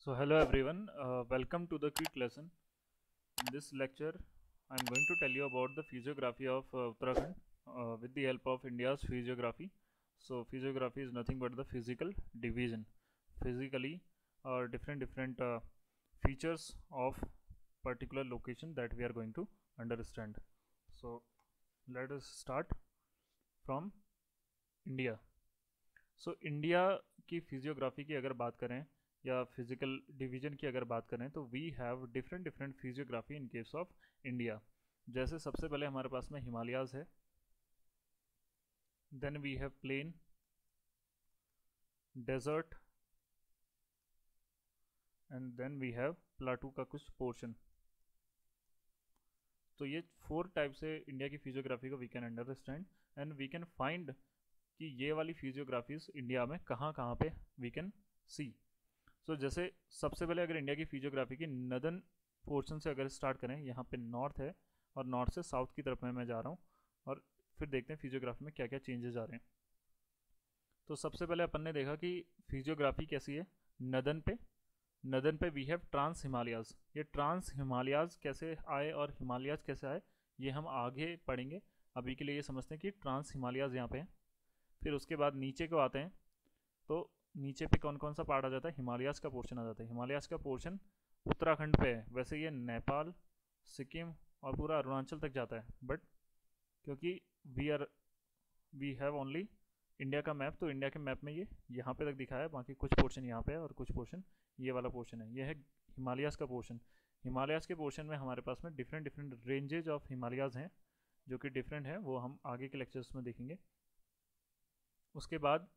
So hello everyone, welcome to the quick lesson. In this lecture, I am going to tell you about the physiography of Uttarakhand with the help of India's physiography. So physiography is nothing but the physical division, physically different features of particular location that we are going to understand. So let us start from India. So India की physiography की अगर बात करें या physical division की अगर बात करें तो we have different physiography in case of India. जैसे सबसे पहले हमारे पास में हिमालयाज है, then we have plain, desert and then we have plateau का कुछ पोर्शन। तो ये 4 टाइप से इंडिया की फिजियोग्राफी को we can understand and we can find कि ये वाली फिजियोग्राफीज इंडिया में कहाँ कहाँ पे वी कैन सी। सो जैसे सबसे पहले अगर इंडिया की फिजियोग्राफी की नदन पोर्शन से अगर स्टार्ट करें, यहाँ पे नॉर्थ है और नॉर्थ से साउथ की तरफ में मैं जा रहा हूँ और फिर देखते हैं फिजियोग्राफी में क्या क्या चेंजेस आ रहे हैं। तो सबसे पहले अपन ने देखा कि फिजियोग्राफी कैसी है नदन पे वी हैव ट्रांस हिमालयाज। ये ट्रांस हिमालयाज कैसे आए और हिमालयाज कैसे आए ये हम आगे पढ़ेंगे। अभी के लिए ये समझते हैं कि ट्रांस हिमालयाज यहाँ पे हैं। फिर उसके बाद नीचे को आते हैं तो नीचे पे कौन कौन सा पार्ट आ जाता है, हिमालयाज का पोर्शन आ जाता है। हिमालयाज का पोर्शन उत्तराखंड पे है, वैसे ये नेपाल, सिक्किम और पूरा अरुणाचल तक जाता है, बट क्योंकि वी हैव ओनली इंडिया का मैप, तो इंडिया के मैप में ये यहाँ पे तक दिखाया है, बाकी कुछ पोर्शन यहाँ पे है और कुछ पोर्शन ये वाला पोर्शन है। ये है हिमालयाज का पोर्शन। हिमालयाज के पोर्शन में हमारे पास में डिफरेंट रेंजेज ऑफ हिमालयाज हैं जो कि डिफरेंट है, वो हम आगे के लेक्चर्स में देखेंगे। उसके बाद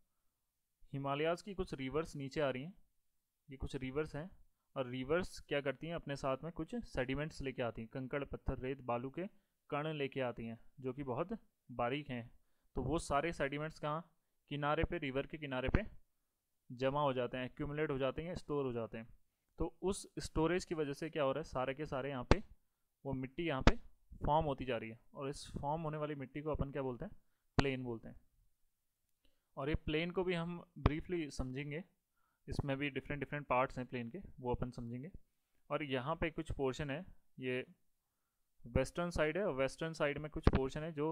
हिमालयाज़ की कुछ रिवर्स नीचे आ रही हैं, ये कुछ रिवर्स हैं और रिवर्स क्या करती हैं, अपने साथ में कुछ सेडिमेंट्स लेके आती हैं, कंकड़ पत्थर रेत बालू के कण लेके आती हैं जो कि बहुत बारीक हैं। तो वो सारे सेडिमेंट्स कहाँ किनारे पे, रिवर के किनारे पे जमा हो जाते हैं, एक्यूमुलेट हो जाते हैं, स्टोर हो जाते हैं। तो उस स्टोरेज की वजह से क्या हो रहा है, सारे के सारे यहाँ पे वो मिट्टी यहाँ पे फॉर्म होती जा रही है और इस फॉर्म होने वाली मिट्टी को अपन क्या बोलते हैं, प्लेन बोलते हैं। और ये प्लेन को भी हम ब्रीफली समझेंगे, इसमें भी डिफरेंट पार्ट्स हैं प्लेन के, वो अपन समझेंगे। और यहाँ पे कुछ पोर्शन है, ये वेस्टर्न साइड है और वेस्टर्न साइड में कुछ पोर्शन है जो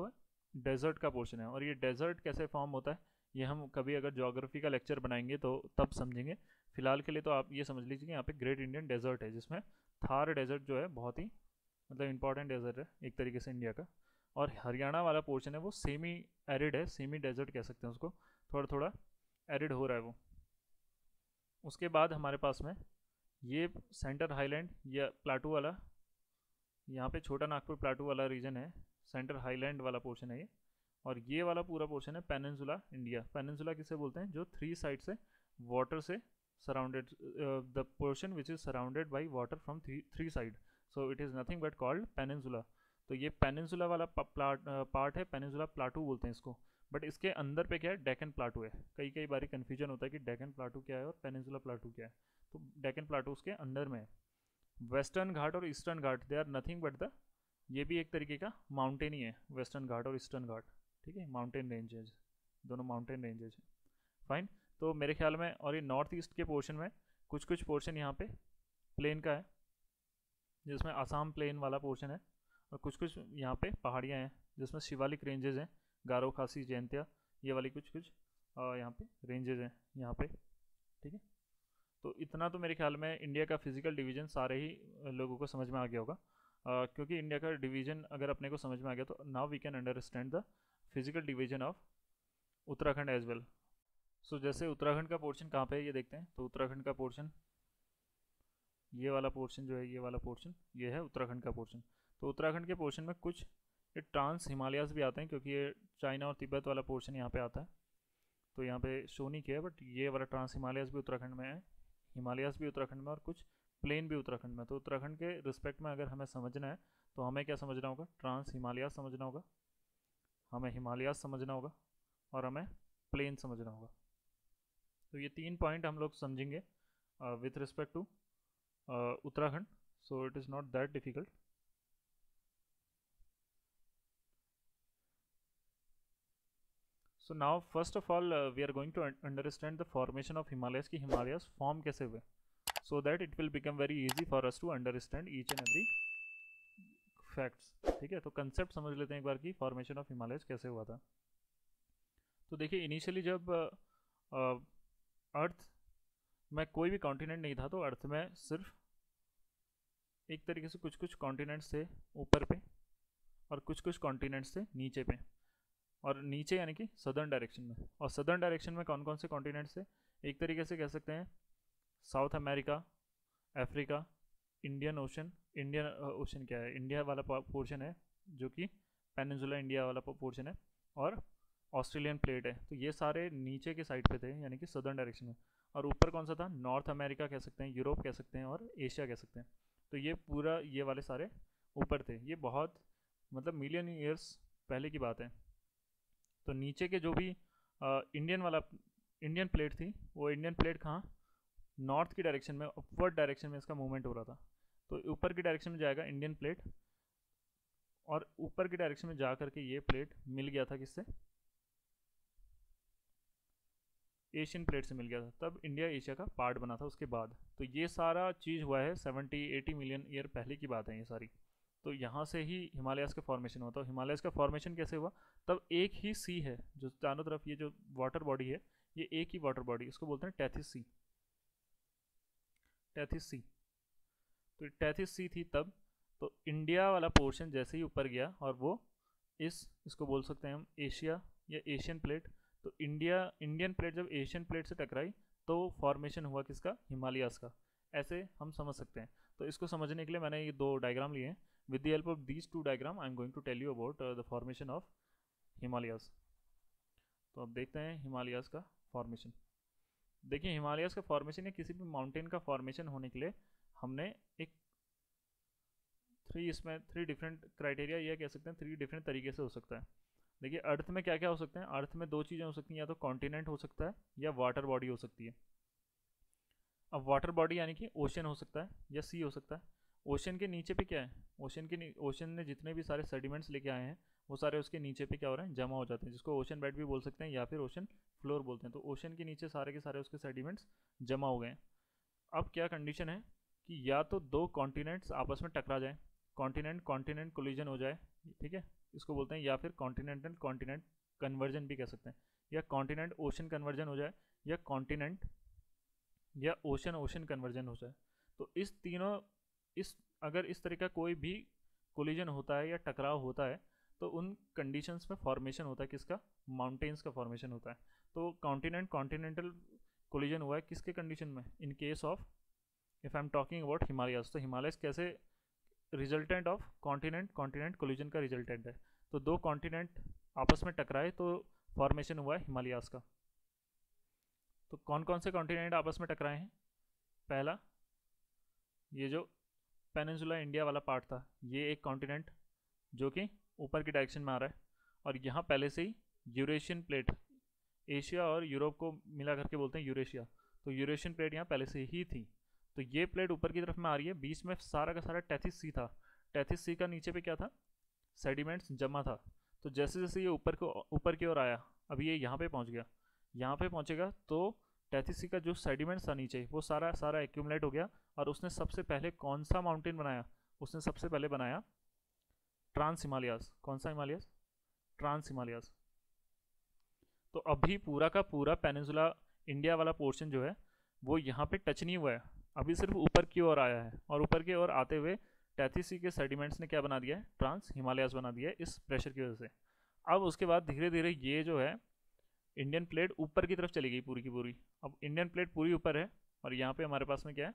डेजर्ट का पोर्शन है। और ये डेजर्ट कैसे फॉर्म होता है ये हम कभी अगर ज्योग्राफी का लेक्चर बनाएंगे तो तब समझेंगे। फिलहाल के लिए तो आप ये समझ लीजिए कि यहाँ पे ग्रेट इंडियन डेजर्ट है, जिसमें थार डेजर्ट जो है बहुत ही मतलब इंपॉर्टेंट डेजर्ट है एक तरीके से इंडिया का। और हरियाणा वाला पोर्शन है वो सेमी एरिड है, सेमी डेजर्ट कह सकते हैं उसको, थोड़ा थोड़ा एरिड हो रहा है वो। उसके बाद हमारे पास में ये सेंटर हाईलैंड या प्लाटू वाला, यहाँ पे छोटा नागपुर प्लाटू वाला रीजन है, सेंटर हाईलैंड वाला पोर्शन है ये। और ये वाला पूरा पोर्शन है पेनिनसुला इंडिया। पेनिनसुला किसे बोलते हैं, जो 3 साइड से वाटर से surrounded, the portion which is surrounded by water from 3 side, so it is nothing but called peninsula. तो ये पेनिनसुला वाला पार्ट है, पेनिनसुला प्लाटू बोलते हैं इसको। बट इसके अंदर पे क्या है, डेक्कन प्लाटू है। कई बार कन्फ्यूजन होता है कि डेक्कन प्लाटू क्या है और पेनिनसुला प्लाटू क्या है। तो डेक्कन प्लाटू उसके अंदर में है। वेस्टर्न घाट और eastern Ghat they are nothing but the, ये भी एक तरीके का माउंटेन ही है, वेस्टर्न घाट और ईस्टर्न घाट, ठीक है, माउंटेन रेंजेज, दोनों माउंटेन रेंजेज हैं। फाइन। तो मेरे ख्याल में, और ये नॉर्थ ईस्ट के पोर्शन में कुछ पोर्शन यहाँ पे प्लेन का है, जिसमें आसाम प्लेन वाला पोर्शन है, और कुछ यहाँ पे पहाड़ियाँ हैं जिसमें शिवालिक रेंजेज हैं, गारो खासी जयंतिया, ये वाली कुछ यहाँ पे रेंजेज हैं यहाँ पे, ठीक है। तो इतना तो मेरे ख्याल में इंडिया का फिजिकल डिवीजन सारे ही लोगों को समझ में आ गया होगा, क्योंकि इंडिया का डिवीजन अगर अपने को समझ में आ गया तो now we can understand the physical division of Uttarakhand as well. So जैसे उत्तराखंड का पोर्शन कहाँ पे है ये देखते हैं। तो उत्तराखंड का पोर्शन, ये वाला पोर्शन जो है, ये वाला पोर्शन ये है उत्तराखंड का पोर्शन। तो उत्तराखंड के पोर्शन में कुछ ये ट्रांस हिमालयाज भी आते हैं, क्योंकि ये चाइना और तिब्बत वाला पोर्शन यहाँ पे आता है, तो यहाँ पे शो नहीं किया है, बट ये वाला ट्रांस हिमालयाज भी उत्तराखंड में है, हिमालयाज भी उत्तराखंड में और कुछ प्लेन भी उत्तराखंड में। तो उत्तराखंड के रिस्पेक्ट में अगर हमें समझना है तो हमें क्या समझना होगा, ट्रांस हिमालयाज समझना होगा, हमें हिमालयाज समझना होगा और हमें प्लेन समझना होगा। तो ये 3 पॉइंट हम लोग समझेंगे with respect to Uttarakhand, so it is not that difficult. So now first of all we are going to understand the formation of Himalayas, कि हिमालयास फॉर्म कैसे हुए। so that it will become very easy for us to understand each and every facts। ठीक है, तो concept समझ लेते हैं एक बार कि फॉर्मेशन ऑफ हिमालयस कैसे हुआ था। तो देखिए इनिशियली जब अर्थ में कोई भी कॉन्टिनेंट नहीं था, तो अर्थ में सिर्फ एक तरीके से कुछ कुछ कॉन्टिनेंट्स थे ऊपर पे और कुछ कुछ कॉन्टिनेंट्स थे नीचे पे, और नीचे यानी कि सदर्न डायरेक्शन में। और सदर्न डायरेक्शन में कौन कौन से कॉन्टिनेंट्स थे, एक तरीके से कह सकते हैं south America, Africa, Indian ocean. Indian ocean क्या है, इंडिया वाला पोर्शन है जो कि पेनिनसुला इंडिया वाला पोर्शन है, और ऑस्ट्रेलियन प्लेट है। तो ये सारे नीचे के साइड पे थे यानी कि सदर्न डायरेक्शन में। और ऊपर कौन सा था, नॉर्थ अमेरिका कह सकते हैं, यूरोप कह सकते हैं, और एशिया कह सकते हैं। तो ये पूरा ये वाले सारे ऊपर थे। ये बहुत मतलब मिलियन ईयर्स पहले की बात है। तो नीचे के जो भी इंडियन प्लेट थी, वो इंडियन प्लेट कहाँ, नॉर्थ की डायरेक्शन में, अपवर्ड डायरेक्शन में इसका मूवमेंट हो रहा था। तो ऊपर की डायरेक्शन में जाएगा इंडियन प्लेट, और ऊपर की डायरेक्शन में जा करके ये प्लेट मिल गया था किससे, एशियन प्लेट से मिल गया था। तब इंडिया एशिया का पार्ट बना था उसके बाद। तो ये सारा चीज़ हुआ है 70-80 मिलियन ईयर पहले की बात है ये सारी। तो यहाँ से ही हिमालयस का फॉर्मेशन हुआ था। हिमालयस का फॉर्मेशन कैसे हुआ, तब एक ही सी है जो चारों तरफ, ये जो वाटर बॉडी है ये एक ही वाटर बॉडी, इसको बोलते हैं टेथिस सी। टेथिस सी, तो टेथिस सी थी तब। तो इंडिया वाला पोर्शन जैसे ही ऊपर गया, और वो इसको बोल सकते हैं हम एशिया या एशियन प्लेट। तो इंडियन प्लेट जब एशियन प्लेट से टकराई तो फॉर्मेशन हुआ किसका, हिमालयास का। ऐसे हम समझ सकते हैं। तो इसको समझने के लिए मैंने ये दो डायग्राम लिए हैं। With the help of these two diagram I am going to tell you about the formation of Himalayas. तो अब देखते हैं हिमालयास का फॉर्मेशन। देखिए हिमालयास का फॉर्मेशन या किसी भी माउंटेन का फॉर्मेशन होने के लिए हमने एक थ्री डिफरेंट क्राइटेरिया, या कह सकते हैं 3 डिफरेंट तरीके से हो सकता है। देखिए अर्थ में क्या क्या हो सकते हैं, अर्थ में 2 चीज़ें हो सकती हैं, या तो कॉन्टिनेंट हो सकता है या वाटर बॉडी हो सकती है। अब वाटर बॉडी यानी कि ओशन हो सकता है या सी हो सकता है। ओशन के नीचे पे क्या है, ओशन ने जितने भी सारे सेडिमेंट्स लेके आए हैं वो सारे उसके नीचे पे क्या हो रहे हैं, जमा हो जाते हैं, जिसको ओशन बेड भी बोल सकते हैं या फिर ओशन फ्लोर बोलते हैं। तो ओशन के नीचे सारे के सारे उसके सेडिमेंट्स जमा हो गए हैं। अब क्या कंडीशन है कि या तो 2 कॉन्टिनेंट्स आपस में टकरा जाए, कॉन्टिनेंट कोलिजन हो जाए, ठीक है, इसको बोलते हैं, या फिर कॉन्टिनेंटल कॉन्टिनेंट कन्वर्जन भी कह सकते हैं, या कॉन्टिनेंट ओशन कन्वर्जन हो जाए, या कॉन्टिनेंट या ओशन कन्वर्जन हो जाए। तो अगर इस तरह का कोई भी कोलिजन होता है या टकराव होता है, तो उन कंडीशंस में फॉर्मेशन होता है किसका, माउंटेन्स का फॉर्मेशन होता है। तो कॉन्टिनेंटल कोलिजन हुआ है किसके कंडीशन में, इन case of if I am talking about Himalayas. तो हिमालयस कैसे रिजल्टेंट ऑफ कॉन्टिनेंट कोलिजन का रिजल्टेंट है। तो 2 कॉन्टिनेंट आपस में टकराए तो फॉर्मेशन हुआ है हिमालयास का। तो कौन कौन से कॉन्टिनेंट आपस में टकराए हैं, पहला ये जो पेनिनसुला इंडिया वाला पार्ट था, ये एक कॉन्टिनेंट जो कि ऊपर की डायरेक्शन में आ रहा है, और यहाँ पहले से ही यूरेशियन प्लेट, एशिया और यूरोप को मिला करके बोलते हैं यूरेशिया। तो यूरेशियन प्लेट यहाँ पहले से ही थी। तो ये प्लेट ऊपर की तरफ में आ रही है, बीच में सारा का सारा टेथिस सी था। टेथिस सी का नीचे पे क्या था, सेडिमेंट्स जमा था। तो जैसे जैसे ये ऊपर की ओर आया, अब ये यहाँ पे पहुँच गया, यहाँ पे पहुँचेगा तो टेथिस सी का जो सेडिमेंट्स था नीचे वो सारा सारा एक्यूमुलेट हो गया। और उसने सबसे पहले कौन सा माउंटेन बनाया, उसने सबसे पहले बनाया ट्रांस हिमालयास। कौन सा हिमालयास, ट्रांस हिमालयास। तो अभी पूरा का पूरा पेनिनसुला इंडिया वाला पोर्शन जो है वो यहाँ पे टच नहीं हुआ है, अभी सिर्फ ऊपर की ओर आया है। और ऊपर की ओर आते हुए टेथिस सी के सेडिमेंट्स ने क्या बना दिया है, ट्रांस हिमालयास बना दिया है इस प्रेशर की वजह से। अब उसके बाद धीरे धीरे ये जो है इंडियन प्लेट ऊपर की तरफ चली गई पूरी की पूरी। अब इंडियन प्लेट पूरी ऊपर है, और यहाँ पे हमारे पास में क्या है,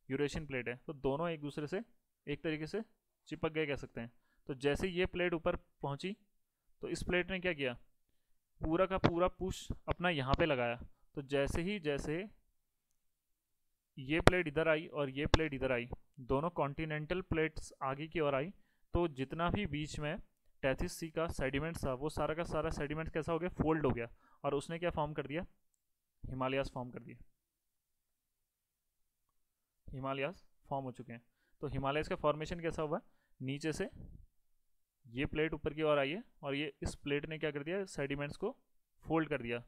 यूरेशियन प्लेट है। तो दोनों एक दूसरे से एक तरीके से चिपक गए कह सकते हैं। तो जैसे ये प्लेट ऊपर पहुँची तो इस प्लेट ने क्या किया, पूरा का पूरा पुश अपना यहाँ पे लगाया। तो जैसे ये प्लेट इधर आई और ये प्लेट इधर आई, दोनों कॉन्टिनेंटल प्लेट्स आगे की ओर आई, तो जितना भी बीच में टेथिस सी का सेडिमेंट था वो सारा का सारा सेडिमेंट कैसा हो गया, फोल्ड हो गया, और उसने क्या फॉर्म कर दिया, हिमालयास फॉर्म कर दिया। हिमालयास फॉर्म हो चुके हैं। तो हिमालयास का फॉर्मेशन कैसा हुआ, नीचे से ये प्लेट ऊपर की ओर आई है, और ये इस प्लेट ने क्या कर दिया, सेडिमेंट्स को फोल्ड कर दिया।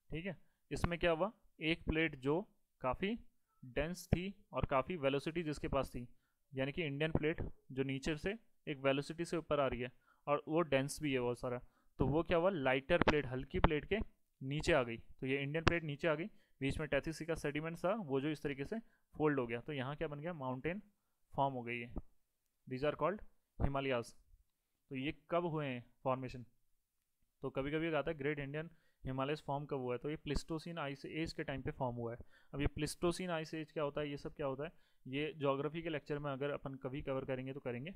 ठीक है, इसमें क्या हुआ, एक प्लेट जो काफ़ी डेंस थी और काफ़ी वेलोसिटी जिसके पास थी, यानी कि इंडियन प्लेट जो नीचे से एक वेलोसिटी से ऊपर आ रही है और वो डेंस भी है बहुत सारा, तो वो क्या हुआ, लाइटर प्लेट, हल्की प्लेट के नीचे आ गई। तो ये इंडियन प्लेट नीचे आ गई, बीच में टैथिस का सेडिमेंट था वो जो इस तरीके से फोल्ड हो गया, तो यहाँ क्या बन गया, माउंटेन फॉर्म हो गई है। These are called Himalayas. तो ये कब हुए हैं फॉर्मेशन, तो कभी कभी आता है ग्रेट इंडियन हिमालयस फॉर्म कब हुआ है, तो ये प्लिस्टोसिन आइस एज के टाइम पे फॉर्म हुआ है। अब ये प्लिस्टोसिन आइस एज क्या होता है, ये सब क्या होता है, ये ज्योग्राफी के लेक्चर में अगर अपन कभी कवर करेंगे तो करेंगे,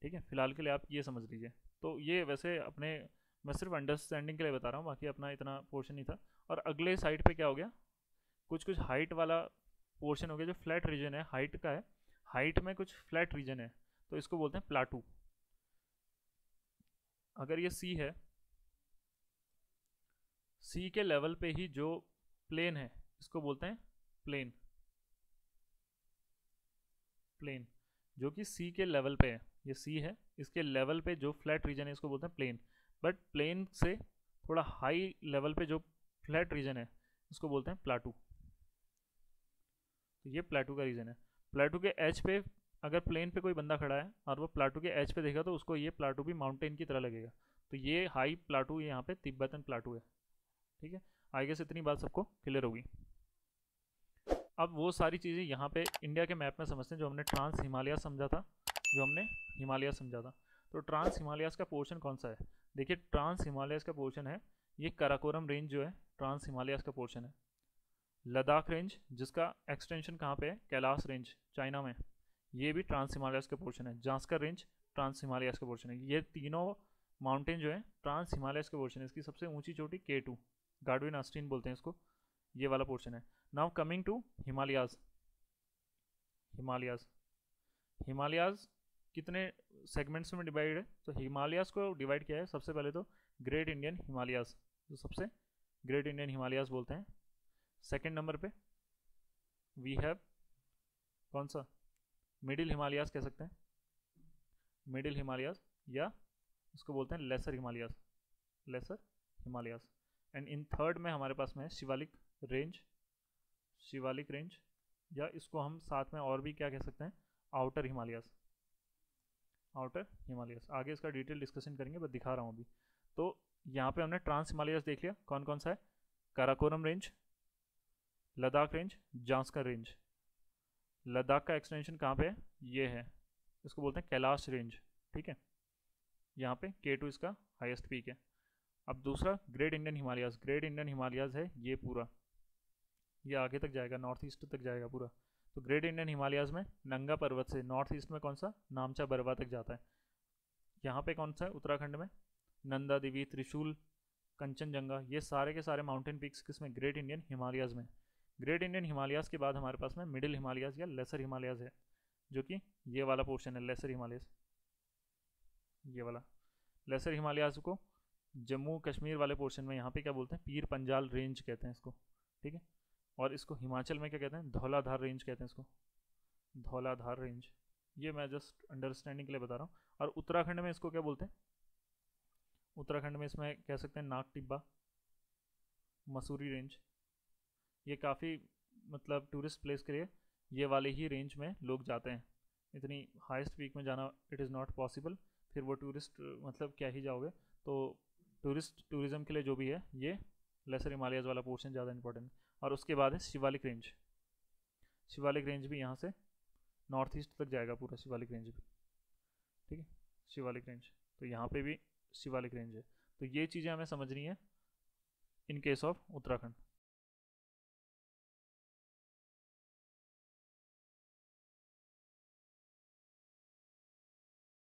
ठीक है। फिलहाल के लिए आप ये समझ लीजिए। तो ये वैसे अपने, मैं सिर्फ अंडरस्टैंडिंग के लिए बता रहा हूँ, बाकी अपना इतना पोर्शन नहीं था। और अगले साइड पे क्या हो गया, कुछ कुछ हाइट वाला पोर्शन हो गया जो फ्लैट रीजन है, हाइट का है, हाइट में कुछ फ्लैट रीजन है, तो इसको बोलते हैं प्लाटू। अगर ये सी है, सी के लेवल पे ही जो प्लेन है इसको बोलते हैं प्लेन, प्लेन जो कि सी के लेवल पे है, ये सी है, इसके लेवल पे जो फ्लैट रीजन है इसको बोलते हैं प्लेन। बट प्लेन से थोड़ा हाई लेवल पे जो फ्लैट रीजन है इसको बोलते हैं प्लाटू। तो ये प्लाटू का रीजन है। प्लाटू के एज पे अगर प्लेन पे कोई बंदा खड़ा है और वो प्लाटू के एज पे देखा तो उसको ये प्लाटू भी माउंटेन की तरह लगेगा, तो ये हाई प्लाटू यहाँ पे तिब्बतन प्लाटू है, ठीक है। आई गेस इतनी बात सबको क्लियर होगी। अब वो सारी चीज़ें यहाँ पे इंडिया के मैप में समझते हैं, जो हमने ट्रांस हिमालय समझा था, जो हमने हिमालय समझा था। तो ट्रांस हिमालयस का पोर्शन कौन सा है, देखिए ट्रांस हिमालयस का पोर्शन है ये कराकोरम रेंज, जो है ट्रांस हिमालयस का पोर्शन है। लद्दाख रेंज जिसका एक्सटेंशन कहाँ पे है, कैलाश रेंज चाइना में, ये भी ट्रांस हिमालयस का पोर्शन है। जांस्कर रेंज ट्रांस हिमालयस का पोर्शन है। ये तीनों माउंटेन जो है ट्रांस हिमालयस का पोर्शन है। इसकी सबसे ऊंची चोटी K2, गार्डविन आस्टीन बोलते हैं इसको, ये वाला पोर्शन है। Now coming to Himalayas. Himalayas, Himalayas कितने सेगमेंट्स में डिवाइड है, तो हिमालयाज को डिवाइड किया है सबसे पहले तो ग्रेट इंडियन हिमालयाज, जो सबसे ग्रेट इंडियन हिमालयाज बोलते हैं। सेकंड नंबर पे वी हैव कौन सा, मिडिल हिमालयाज कह सकते हैं, मिडिल हिमालयाज, या इसको बोलते हैं lesser Himalayas, lesser Himalayas. And in third में हमारे पास में है शिवालिक रेंज, शिवालिक रेंज, या इसको हम साथ में और भी क्या कह सकते हैं, आउटर हिमालयाज, आउटर हिमालयाज। आगे इसका डिटेल डिस्कशन करेंगे, बस दिखा रहा हूँ अभी। तो यहाँ पे हमने ट्रांस हिमालयाज देख लिया, कौन कौन सा है, Karakoram range, Ladakh range, Zanskar range. Ladakh का एक्सटेंशन कहाँ पे है, ये है, इसको बोलते हैं कैलाश रेंज, ठीक है। यहाँ पे K2 इसका हाईएस्ट पीक है। अब दूसरा great Indian Himalayas, great Indian Himalayas है ये पूरा, ये आगे तक जाएगा, नॉर्थ ईस्ट तक जाएगा पूरा। तो ग्रेट इंडियन हिमालयाज में नंगा पर्वत से नॉर्थ ईस्ट में कौन सा, नामचा बरवा तक जाता है। यहाँ पे कौन सा है, उत्तराखंड में नंदा देवी, त्रिशूल, कंचनजंगा, ये सारे के सारे माउंटेन पीक्स किसमें, ग्रेट इंडियन हिमालयाज में। ग्रेट इंडियन हिमालयाज के बाद हमारे पास में मिडिल हिमालयाज या लेसर हिमालयाज है, जो कि ये वाला पोर्शन है लेसर हिमालयाज, ये वाला लेसर हिमालयाज को जम्मू कश्मीर वाले पोर्शन में यहाँ पे क्या बोलते हैं, पीर पंजाल रेंज कहते हैं इसको, ठीक है। और इसको हिमाचल में क्या कहते हैं, धौलाधार रेंज कहते हैं इसको, धौलाधार रेंज। ये मैं जस्ट अंडरस्टैंडिंग के लिए बता रहा हूँ। और उत्तराखंड में इसको क्या बोलते हैं, उत्तराखंड में इसमें कह सकते हैं नाग टिब्बा, मसूरी रेंज। ये काफ़ी मतलब टूरिस्ट प्लेस के लिए ये वाले ही रेंज में लोग जाते हैं, इतनी हाईएस्ट पीक में जाना इट इज़ नॉट पॉसिबल, फिर वो टूरिस्ट मतलब क्या ही जाओगे। तो टूरिज़्म के लिए जो भी है ये लेसर हिमालयाज वाला पोर्शन ज़्यादा इंपॉर्टेंट है। और उसके बाद है शिवालिक रेंज, शिवालिक रेंज भी यहाँ से नॉर्थ ईस्ट तक जाएगा पूरा शिवालिक रेंज भी, ठीक है, शिवालिक रेंज। तो यहाँ पे भी शिवालिक रेंज है। तो ये चीज़ें हमें समझनी है इन केस ऑफ उत्तराखंड।